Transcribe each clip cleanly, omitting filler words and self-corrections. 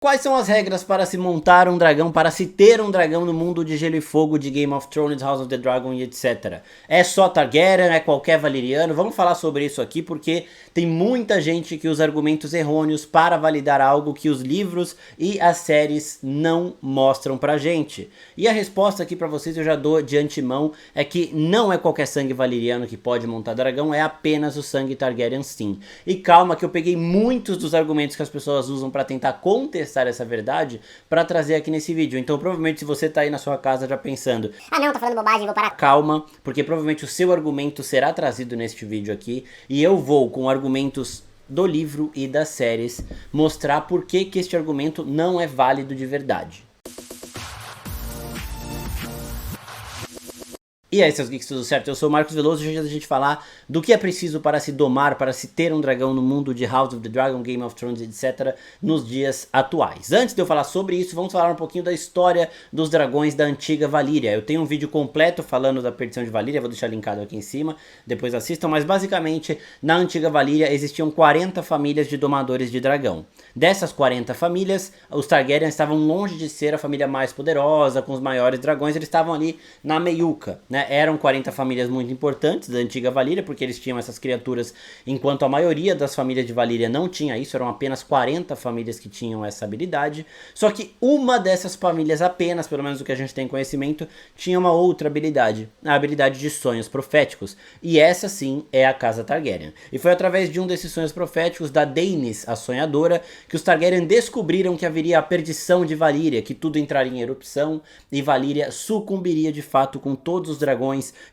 Quais são as regras para se montar um dragão, para se ter um dragão no mundo de Gelo e Fogo, de Game of Thrones, House of the Dragon e etc? É só Targaryen? É qualquer Valyriano? Vamos falar sobre isso aqui porque tem muita gente que usa argumentos errôneos para validar algo que os livros e as séries não mostram pra gente. E a resposta aqui pra vocês eu já dou de antemão, é que não é qualquer sangue Valyriano que pode montar dragão, é apenas o sangue Targaryen sim. E calma que eu peguei muitos dos argumentos que as pessoas usam pra tentar contestar essa verdade para trazer aqui nesse vídeo. Então provavelmente se você tá aí na sua casa já pensando, ah não, tá falando bobagem, vou parar. Calma, porque provavelmente o seu argumento será trazido neste vídeo aqui e eu vou com argumentos do livro e das séries mostrar por que este argumento não é válido de verdade. E aí seus geeks, tudo certo? Eu sou o Marcos Veloso e hoje a gente falar do que é preciso para se domar, para se ter um dragão no mundo de House of the Dragon, Game of Thrones, etc. nos dias atuais. Antes de eu falar sobre isso, vamos falar um pouquinho da história dos dragões da antiga Valíria. Eu tenho um vídeo completo falando da perdição de Valíria, vou deixar linkado aqui em cima, depois assistam. Mas basicamente, na antiga Valíria existiam 40 famílias de domadores de dragão. Dessas 40 famílias, os Targaryen estavam longe de ser a família mais poderosa, com os maiores dragões, eles estavam ali na meiuca, né? Eram 40 famílias muito importantes da antiga Valíria, porque eles tinham essas criaturas, enquanto a maioria das famílias de Valíria não tinha isso, eram apenas 40 famílias que tinham essa habilidade. Só que uma dessas famílias apenas, pelo menos o que a gente tem conhecimento, tinha uma outra habilidade, a habilidade de sonhos proféticos. E essa sim é a casa Targaryen. E foi através de um desses sonhos proféticos, da Daenerys, a sonhadora, que os Targaryen descobriram que haveria a perdição de Valíria, que tudo entraria em erupção e Valíria sucumbiria de fato com todos os dragões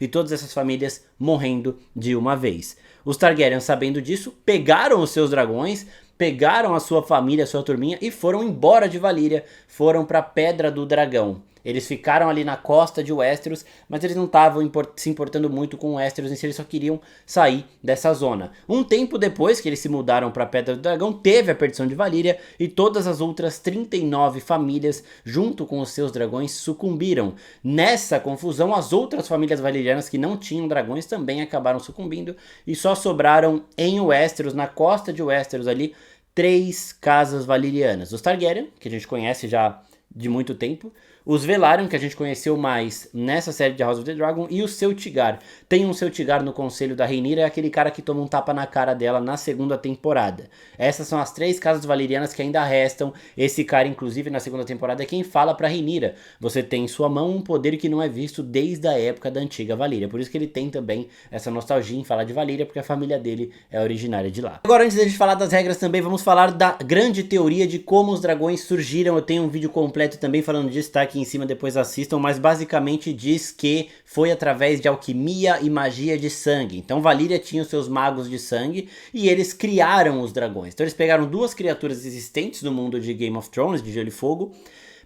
e todas essas famílias morrendo de uma vez. Os Targaryen, sabendo disso, pegaram os seus dragões, pegaram a sua família, a sua turminha e foram embora de Valíria, foram para a Pedra do Dragão. Eles ficaram ali na costa de Westeros, mas eles não estavam se importando muito com Westeros em si, eles só queriam sair dessa zona. Um tempo depois que eles se mudaram para a Pedra do Dragão, teve a perdição de Valíria e todas as outras 39 famílias, junto com os seus dragões, sucumbiram. Nessa confusão, as outras famílias valirianas que não tinham dragões também acabaram sucumbindo e só sobraram em Westeros, na costa de Westeros ali, 3 casas valirianas. Os Targaryen, que a gente conhece já de muito tempo, os Velaryon, que a gente conheceu mais nessa série de House of the Dragon, e o Celtigar. Tem um Celtigar no conselho da Rhaenyra, é aquele cara que toma um tapa na cara dela na segunda temporada. Essas são as 3 casas valerianas que ainda restam. Esse cara, inclusive, na segunda temporada é quem fala pra Rhaenyra: você tem em sua mão um poder que não é visto desde a época da antiga Valíria. Por isso que ele tem também essa nostalgia em falar de Valíria, porque a família dele é originária de lá. Agora, antes da gente falar das regras também, vamos falar da grande teoria de como os dragões surgiram. Eu tenho um vídeo completo também falando disso, tá aqui em cima, depois assistam, mas basicamente diz que foi através de alquimia e magia de sangue. Então Valíria tinha os seus magos de sangue e eles criaram os dragões. Então eles pegaram 2 criaturas existentes no mundo de Game of Thrones, de Gelo e Fogo,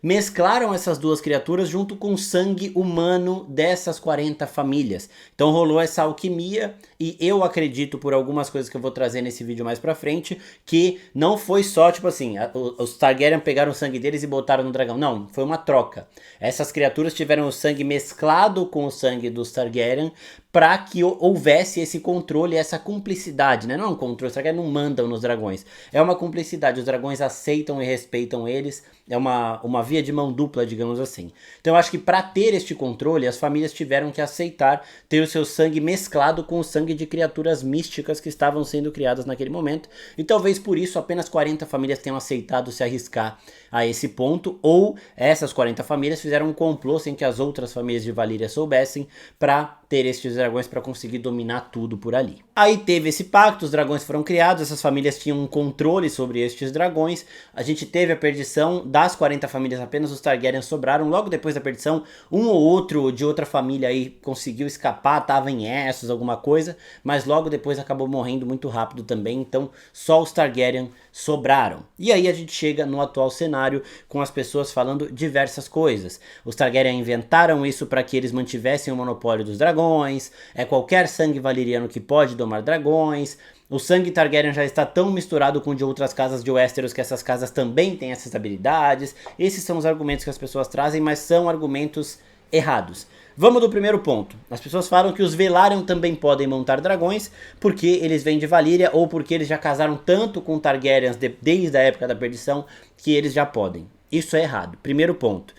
mesclaram essas 2 criaturas junto com o sangue humano dessas 40 famílias. Então rolou essa alquimia e eu acredito, por algumas coisas que eu vou trazer nesse vídeo mais pra frente, que não foi só tipo assim, os Targaryen pegaram o sangue deles e botaram no dragão. Não, foi uma troca. Essas criaturas tiveram o sangue mesclado com o sangue dos Targaryen para que houvesse esse controle, essa cumplicidade, né? Não é um controle, os Targaryen não mandam nos dragões. É uma cumplicidade, os dragões aceitam e respeitam eles. É uma via de mão dupla, digamos assim. Então eu acho que para ter este controle, as famílias tiveram que aceitar ter o seu sangue mesclado com o sangue de criaturas místicas que estavam sendo criadas naquele momento. E talvez por isso apenas 40 famílias tenham aceitado se arriscar a esse ponto, ou essas 40 famílias fizeram um complô sem que as outras famílias de Valíria soubessem para ter estes dragões para conseguir dominar tudo por ali. Aí teve esse pacto, os dragões foram criados, essas famílias tinham um controle sobre estes dragões, a gente teve a perdição das 40 famílias, apenas os Targaryen sobraram. Logo depois da perdição, um ou outro de outra família aí conseguiu escapar, tava em Essos, alguma coisa, mas logo depois acabou morrendo muito rápido também, então só os Targaryen sobraram. E aí a gente chega no atual cenário com as pessoas falando diversas coisas. Os Targaryen inventaram isso para que eles mantivessem o monopólio dos dragões, é qualquer sangue valiriano que pode domar dragões. O sangue Targaryen já está tão misturado com o de outras casas de Westeros que essas casas também têm essas habilidades. Esses são os argumentos que as pessoas trazem, mas são argumentos errados. Vamos do primeiro ponto. As pessoas falam que os Velaryon também podem montar dragões porque eles vêm de Valíria ou porque eles já casaram tanto com Targaryens desde a época da perdição que eles já podem. Isso é errado. Primeiro ponto.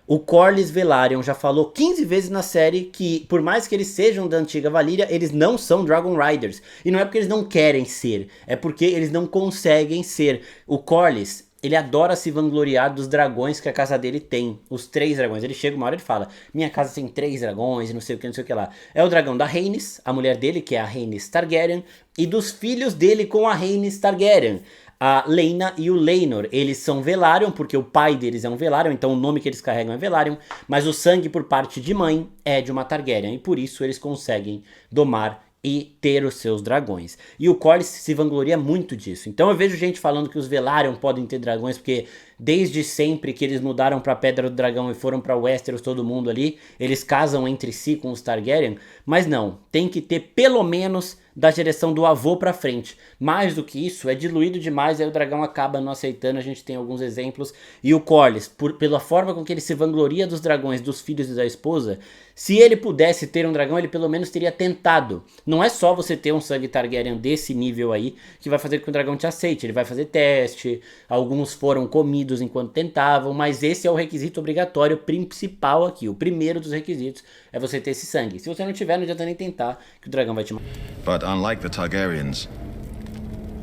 O Corlys Velaryon já falou 15 vezes na série que, por mais que eles sejam da antiga Valíria, eles não são Dragon Riders. E não é porque eles não querem ser, é porque eles não conseguem ser. O Corlys, ele adora se vangloriar dos dragões que a casa dele tem. Os 3 dragões. Ele chega uma hora e fala, minha casa tem 3 dragões e não sei o que, não sei o que lá. É o dragão da Rhaenys, a mulher dele, que é a Rhaenys Targaryen, e dos filhos dele com a Rhaenys Targaryen. A Laena e o Laenor, eles são Velaryon, porque o pai deles é um Velaryon, então o nome que eles carregam é Velaryon, mas o sangue por parte de mãe é de uma Targaryen, e por isso eles conseguem domar e ter os seus dragões. E o Corlys se vangloria muito disso. Então eu vejo gente falando que os Velaryon podem ter dragões, porque desde sempre que eles mudaram pra Pedra do Dragão e foram pra Westeros, todo mundo ali, eles casam entre si com os Targaryen, mas não, tem que ter pelo menos da direção do avô pra frente. Mais do que isso, é diluído demais, aí o dragão acaba não aceitando, a gente tem alguns exemplos. E o Corlys, pela forma com que ele se vangloria dos dragões, dos filhos e da esposa, se ele pudesse ter um dragão, ele pelo menos teria tentado. Não é só você ter um sangue Targaryen desse nível aí, que vai fazer com que o dragão te aceite. Ele vai fazer teste, alguns foram comidos enquanto tentavam, mas esse é o requisito obrigatório principal aqui. O primeiro dos requisitos é você ter esse sangue. Se você não tiver, não adianta nem tentar, que o dragão vai te matar. But unlike the Targaryens,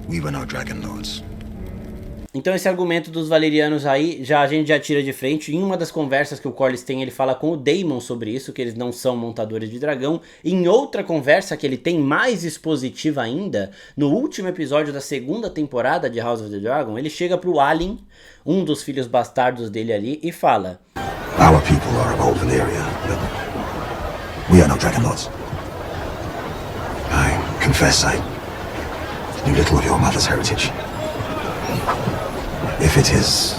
we were no Dragon Lords. Então esse argumento dos valerianos aí, a gente já tira de frente. Em uma das conversas que o Corlys tem, ele fala com o Daemon sobre isso, que eles não são montadores de dragão. Em outra conversa que ele tem mais expositiva ainda, no último episódio da segunda temporada de House of the Dragon, ele chega pro Alyn, um dos filhos bastardos dele ali, e fala: Our people are of old Valyria, but we are no Dragon Lords. I confess I knew little of your mother's heritage. If it is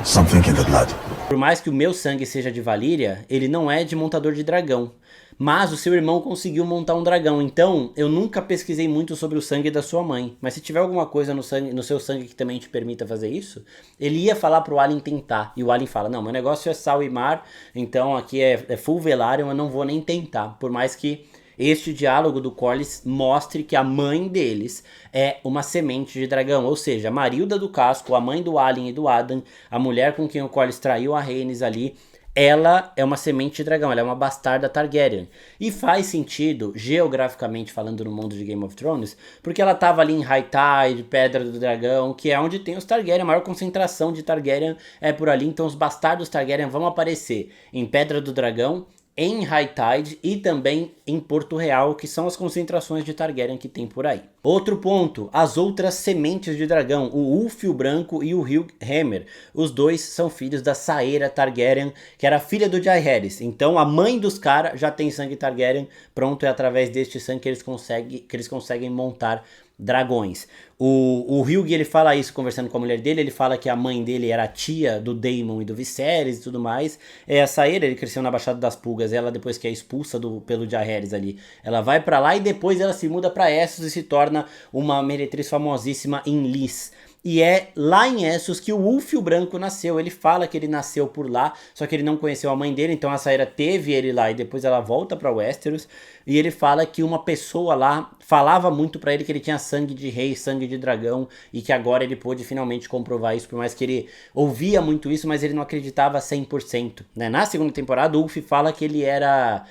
something in the blood. Por mais que o meu sangue seja de Valíria, ele não é de montador de dragão. Mas o seu irmão conseguiu montar um dragão, então eu nunca pesquisei muito sobre o sangue da sua mãe. Mas se tiver alguma coisa no seu sangue que também te permita fazer isso, ele ia falar pro Alyn tentar. E o Alyn fala, não, meu negócio é sal e mar, então aqui é full Velaryon, eu não vou nem tentar. Por mais que este diálogo do Corlys mostre que a mãe deles é uma semente de dragão, ou seja, a Marilda do Casco, a mãe do Alyn e do Addan, a mulher com quem o Corlys traiu a Rhaenys ali, ela é uma semente de dragão, ela é uma bastarda Targaryen. E faz sentido, geograficamente falando no mundo de Game of Thrones, porque ela estava ali em High Tide, Pedra do Dragão, que é onde tem os Targaryen, a maior concentração de Targaryen é por ali, então os bastardos Targaryen vão aparecer em Pedra do Dragão, em High Tide e também em Porto Real, que são as concentrações de Targaryen que tem por aí. Outro ponto, as outras sementes de dragão, o Ulf o Branco e o Hugh Hammer. Os dois são filhos da Saera Targaryen, que era filha do Jaehaerys. Então a mãe dos caras já tem sangue Targaryen, pronto, é através deste sangue que eles conseguem montar dragões. O Hugh, ele fala isso conversando com a mulher dele, ele fala que a mãe dele era a tia do Daemon e do Viserys e tudo mais. É a Saera, ele cresceu na Baixada das Pulgas, ela depois que é expulsa pelo Jaehaerys ali, ela vai pra lá e depois ela se muda pra Essos e se torna uma meretriz famosíssima em Lys. E é lá em Essos que o Ulf o Branco nasceu. Ele fala que ele nasceu por lá, só que ele não conheceu a mãe dele, então a Saera teve ele lá e depois ela volta pra Westeros. E ele fala que uma pessoa lá falava muito pra ele que ele tinha sangue de rei, sangue de dragão, e que agora ele pôde finalmente comprovar isso, por mais que ele ouvia muito isso, mas ele não acreditava 100%, né? Na segunda temporada, o Ulf fala que ele era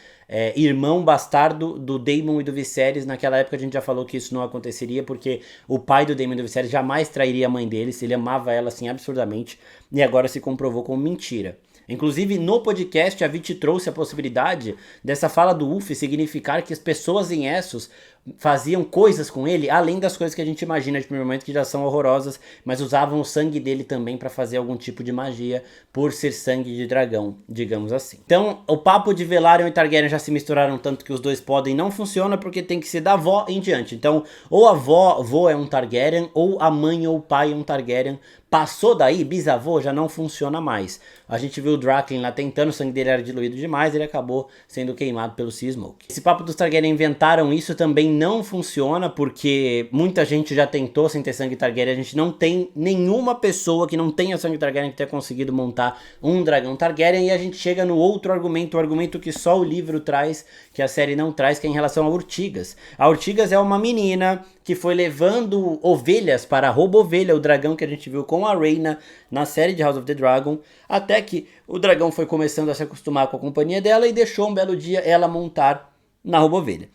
irmão bastardo do Daemon e do Viserys. Naquela época a gente já falou que isso não aconteceria, porque o pai do Daemon e do Viserys jamais trairia a mãe deles, ele amava ela assim absurdamente, e agora se comprovou como mentira. Inclusive, no podcast, a Viti trouxe a possibilidade dessa fala do Ulf significar que as pessoas em Essos faziam coisas com ele, além das coisas que a gente imagina de primeiro momento, que já são horrorosas, mas usavam o sangue dele também para fazer algum tipo de magia, por ser sangue de dragão, digamos assim. Então, o papo de Velaryon e Targaryen já se misturaram tanto que os dois podem, não funciona, porque tem que ser da avó em diante. Então, ou a avó é um Targaryen, ou a mãe ou o pai é um Targaryen. Passou daí, bisavô, já não funciona mais. A gente viu o Draken lá tentando, o sangue dele era diluído demais, ele acabou sendo queimado pelo Sea Smoke. Esse papo dos Targaryen inventaram isso também não funciona porque muita gente já tentou sem ter sangue Targaryen. A gente não tem nenhuma pessoa que não tenha sangue Targaryen que tenha conseguido montar um dragão Targaryen. E a gente chega no outro argumento, o argumento que só o livro traz, que a série não traz, que é em relação a Urtigas. A Urtigas é uma menina que foi levando ovelhas para a Robovelha, o dragão que a gente viu com a Rhaena na série de House of the Dragon, até que o dragão foi começando a se acostumar com a companhia dela e deixou um belo dia ela montar na Robovelha.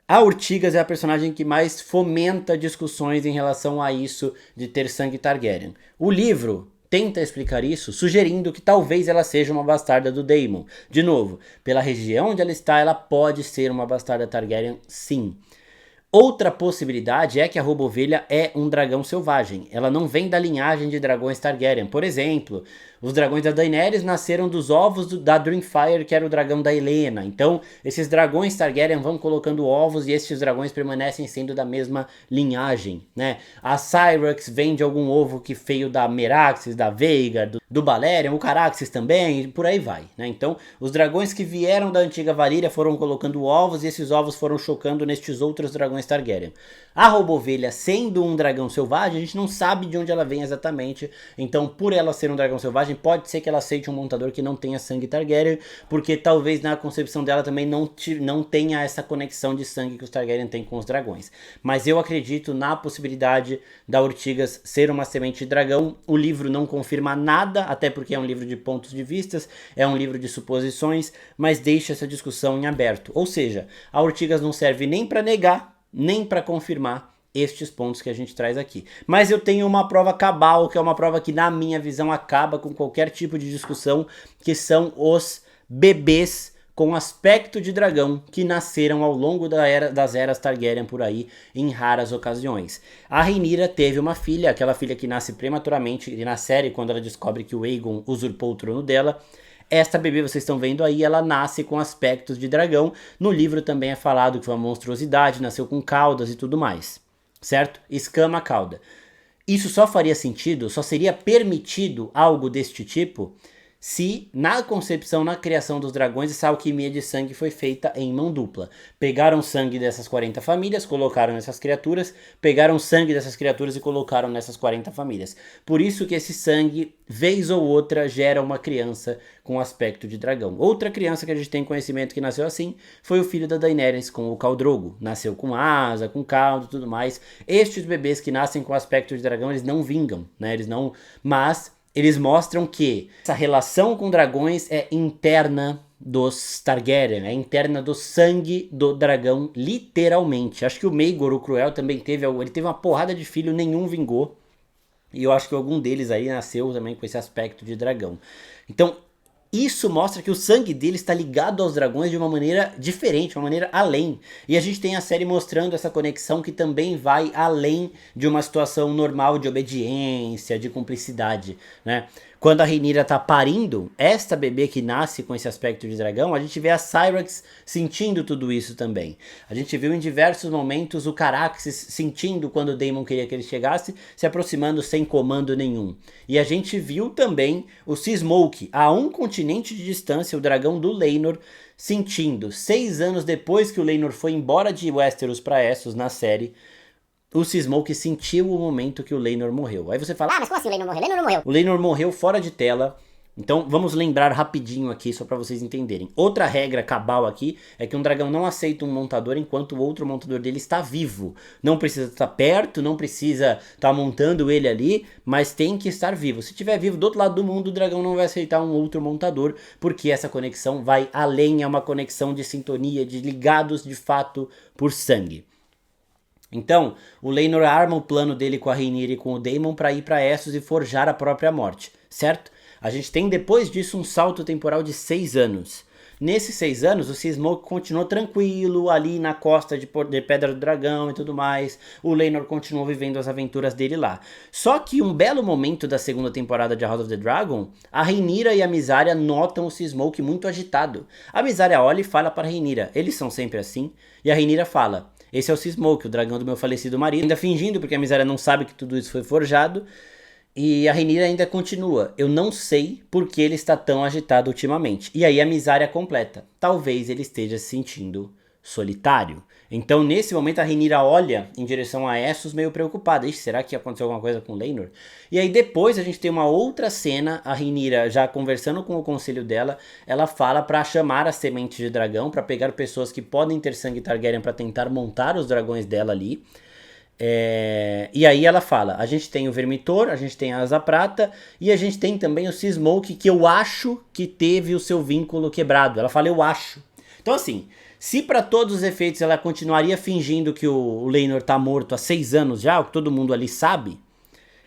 A Urtigas é a personagem que mais fomenta discussões em relação a isso de ter sangue Targaryen. O livro tenta explicar isso, sugerindo que talvez ela seja uma bastarda do Daemon. De novo, pela região onde ela está, ela pode ser uma bastarda Targaryen, sim. Outra possibilidade é que a Robovelha é um dragão selvagem. Ela não vem da linhagem de dragões Targaryen. Por exemplo, os dragões da Daenerys nasceram dos ovos da Dreamfire, que era o dragão da Helena. Então, esses dragões Targaryen vão colocando ovos e esses dragões permanecem sendo da mesma linhagem, né? A Syrax vem de algum ovo que veio da Meraxes, da Veigar, do Balerion, o Caraxes também, e por aí vai, né? Então, os dragões que vieram da antiga Valyria foram colocando ovos e esses ovos foram chocando nestes outros dragões Targaryen. A Robovelha, sendo um dragão selvagem, a gente não sabe de onde ela vem exatamente. Então, por ela ser um dragão selvagem, pode ser que ela aceite um montador que não tenha sangue Targaryen, porque talvez na concepção dela também não tenha essa conexão de sangue que os Targaryen têm com os dragões. Mas eu acredito na possibilidade da Urtigas ser uma semente de dragão. O livro não confirma nada, até porque é um livro de pontos de vistas, é um livro de suposições, mas deixa essa discussão em aberto. Ou seja, a Urtigas não serve nem para negar, nem para confirmar estes pontos que a gente traz aqui. Mas eu tenho uma prova cabal, que é uma prova que na minha visão acaba com qualquer tipo de discussão, que são os bebês com aspecto de dragão que nasceram ao longo das eras Targaryen por aí, em raras ocasiões. A Rhaenyra teve uma filha, aquela filha que nasce prematuramente, e na série, quando ela descobre que o Aegon usurpou o trono dela, esta bebê, vocês estão vendo aí, ela nasce com aspectos de dragão. No livro também é falado que foi uma monstruosidade, nasceu com caudas e tudo mais, certo? Escama cauda. Isso só faria sentido, só seria permitido algo deste tipo se na concepção, na criação dos dragões, essa alquimia de sangue foi feita em mão dupla. Pegaram sangue dessas 40 famílias, colocaram nessas criaturas, pegaram sangue dessas criaturas e colocaram nessas 40 famílias. Por isso que esse sangue, vez ou outra, gera uma criança com aspecto de dragão. Outra criança que a gente tem conhecimento que nasceu assim foi o filho da Daenerys com o Khal Drogo. Nasceu com asa, com caldo e tudo mais. Estes bebês que nascem com aspecto de dragão, eles não vingam, né? Mas eles mostram que essa relação com dragões é interna dos Targaryen, é interna do sangue do dragão, literalmente. Acho que o Maegor, o Cruel, também teve uma porrada de filho, nenhum vingou. E eu acho que algum deles aí nasceu também com esse aspecto de dragão. Então, isso mostra que o sangue dele está ligado aos dragões de uma maneira diferente, uma maneira além. E a gente tem a série mostrando essa conexão que também vai além de uma situação normal de obediência, de cumplicidade, né? Quando a Rhaenyra tá parindo, esta bebê que nasce com esse aspecto de dragão, a gente vê a Syrax sentindo tudo isso também. A gente viu em diversos momentos o Caraxes sentindo quando o Daemon queria que ele chegasse, se aproximando sem comando nenhum. E a gente viu também o Sea-Smoke, a um continente de distância, o dragão do Laenor, sentindo, 6 anos depois que o Laenor foi embora de Westeros para Essos na série, o Sea-Smoke sentiu o momento que o Laenor morreu. Aí você fala, mas como assim o Laenor morreu? Laenor não morreu. O Laenor morreu fora de tela. Então vamos lembrar rapidinho aqui, só para vocês entenderem. Outra regra cabal aqui é que um dragão não aceita um montador enquanto o outro montador dele está vivo. Não precisa estar perto, não precisa estar montando ele ali, mas tem que estar vivo. Se estiver vivo do outro lado do mundo, o dragão não vai aceitar um outro montador, porque essa conexão vai além, é uma conexão de sintonia, de ligados de fato por sangue. Então, o Laenor arma o plano dele com a Rhaenyra e com o Daemon para ir para Essos e forjar a própria morte, certo? A gente tem depois disso um salto temporal de 6 anos. Nesses 6 anos, o Sea-Smoke continuou tranquilo ali na costa de Pedra do Dragão e tudo mais. O Laenor continuou vivendo as aventuras dele lá. Só que um belo momento da segunda temporada de House of the Dragon, a Rhaenyra e a Mysaria notam o Sea-Smoke muito agitado. A Mysaria olha e fala para a Rhaenyra, eles são sempre assim? E a Rhaenyra fala, esse é o Sea-Smoke, o dragão do meu falecido marido. Ainda fingindo, porque a Mysaria não sabe que tudo isso foi forjado. E a Rhaenyra ainda continua, eu não sei por que ele está tão agitado ultimamente. E aí a Mysaria completa, talvez ele esteja se sentindo solitário. Então, nesse momento, a Rhaenyra olha em direção a Essos meio preocupada. Ixi, será que aconteceu alguma coisa com o Laenor? E aí depois a gente tem uma outra cena, a Rhaenyra já conversando com o conselho dela, ela fala pra chamar as sementes de dragão, pra pegar pessoas que podem ter sangue Targaryen pra tentar montar os dragões dela ali. E aí ela fala, a gente tem o Vermitor, a gente tem a Asa Prata e a gente tem também o Seasmoke, que eu acho que teve o seu vínculo quebrado. Ela fala, eu acho. Então assim, se para todos os efeitos ela continuaria fingindo que o Laenor tá morto há 6 anos já, o que todo mundo ali sabe,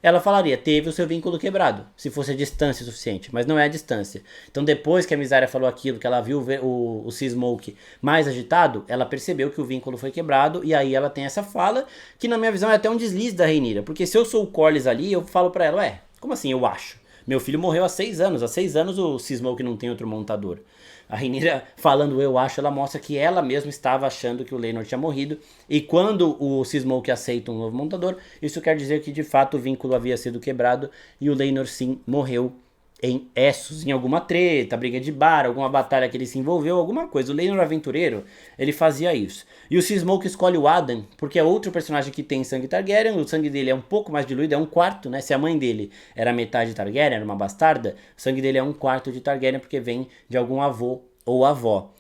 ela falaria, teve o seu vínculo quebrado, se fosse a distância suficiente, mas não é a distância. Então depois que a Mysaria falou aquilo, que ela viu o Seasmoke mais agitado, ela percebeu que o vínculo foi quebrado, e aí ela tem essa fala, que na minha visão é até um deslize da Rhaenyra, porque se eu sou o Corlys ali, eu falo pra ela, ué, como assim eu acho? Meu filho morreu há 6 anos, há 6 anos o Seasmoke não tem outro montador. A Rhaenyra falando eu acho, ela mostra que ela mesma estava achando que o Laenor tinha morrido. E quando o Seasmoke aceita um novo montador, isso quer dizer que de fato o vínculo havia sido quebrado e o Laenor sim morreu em Essos, em alguma treta, briga de bar, alguma batalha que ele se envolveu, alguma coisa. O Laenor aventureiro, ele fazia isso. E o Seasmoke escolhe o Adan, porque é outro personagem que tem sangue Targaryen, o sangue dele é um pouco mais diluído, é 1/4, né? Se a mãe dele era metade Targaryen, era uma bastarda, o sangue dele é 1/4 de Targaryen, porque vem de algum avô ou avó.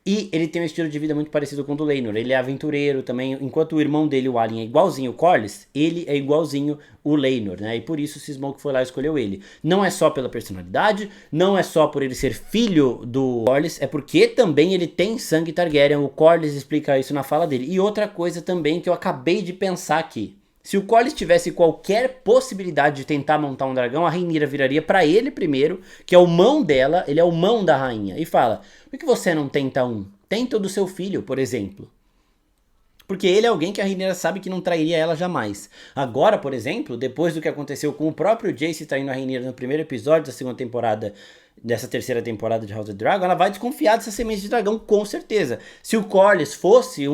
E ele tem um estilo de vida muito parecido com o do Laenor. Ele é aventureiro também, enquanto o irmão dele, o Alyn, é igualzinho o Corlys, ele é igualzinho o Laenor, né? E por isso o Seasmoke foi lá e escolheu ele. Não é só pela personalidade, não é só por ele ser filho do Corlys, é porque também ele tem sangue Targaryen. O Corlys explica isso na fala dele. E outra coisa também que eu acabei de pensar aqui. Se o Corlys tivesse qualquer possibilidade de tentar montar um dragão, a Rhaenyra viraria pra ele primeiro, que é o mão dela, ele é o mão da rainha, e fala, por que você não tenta um? Tenta o do seu filho, por exemplo. Porque ele é alguém que a Rhaenyra sabe que não trairia ela jamais. Agora, por exemplo, depois do que aconteceu com o próprio Jace traindo a Rhaenyra no primeiro episódio da segunda temporada, dessa terceira temporada de House of the Dragon, ela vai desconfiar dessa semente de dragão, com certeza. Se o Corlys fosse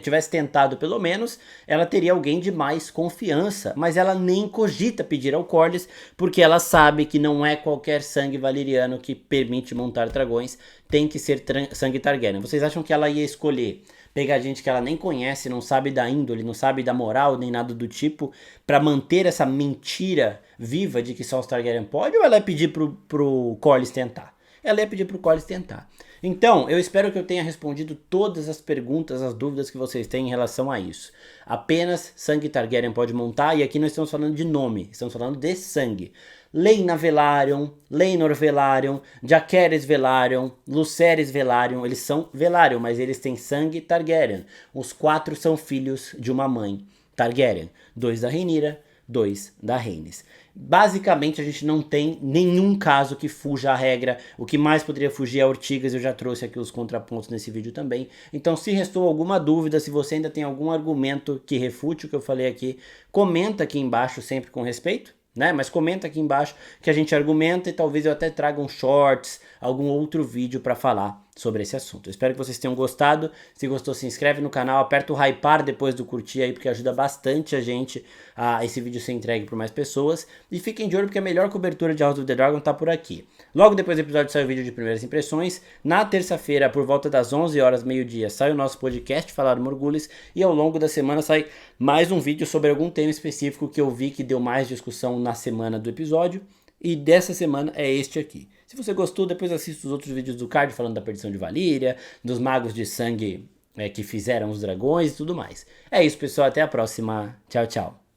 tivesse tentado pelo menos, ela teria alguém de mais confiança, mas ela nem cogita pedir ao Corlys, porque ela sabe que não é qualquer sangue valeriano que permite montar dragões, tem que ser sangue Targaryen. Vocês acham que ela ia escolher pegar gente que ela nem conhece, não sabe da índole, não sabe da moral, nem nada do tipo, pra manter essa mentira viva de que só os Targaryen pode, ou ela ia pedir pro Corlys tentar? Ela ia pedir pro Corlys tentar. Então, eu espero que eu tenha respondido todas as perguntas, as dúvidas que vocês têm em relação a isso. Apenas sangue Targaryen pode montar, e aqui nós estamos falando de nome, estamos falando de sangue. Laena Velaryon, Laenor Velaryon, Jacaerys Velaryon, Lucerys Velaryon, eles são Velaryon, mas eles têm sangue Targaryen. Os 4 são filhos de uma mãe Targaryen. 2 da Rhaenyra, 2 da Rhaenys. Basicamente a gente não tem nenhum caso que fuja à regra. O que mais poderia fugir é Ortigas, eu já trouxe aqui os contrapontos nesse vídeo também. Então se restou alguma dúvida, se você ainda tem algum argumento que refute o que eu falei aqui, comenta aqui embaixo sempre com respeito, né? Mas comenta aqui embaixo que a gente argumenta e talvez eu até traga um shorts, algum outro vídeo para falar sobre esse assunto. Eu espero que vocês tenham gostado. Se gostou, se inscreve no canal, aperta o hypar depois do curtir aí, porque ajuda bastante a gente a esse vídeo ser entregue por mais pessoas. E fiquem de olho porque a melhor cobertura de House of the Dragon tá por aqui. Logo depois do episódio sai o vídeo de primeiras impressões. Na terça-feira, por volta das 11 horas, meio-dia, sai o nosso podcast Falar Morgulhos. E ao longo da semana sai mais um vídeo sobre algum tema específico que eu vi que deu mais discussão na semana do episódio. E dessa semana é este aqui. Se você gostou, depois assista os outros vídeos do card falando da perdição de Valíria, dos magos de sangue que fizeram os dragões e tudo mais. É isso, pessoal. Até a próxima. Tchau, tchau.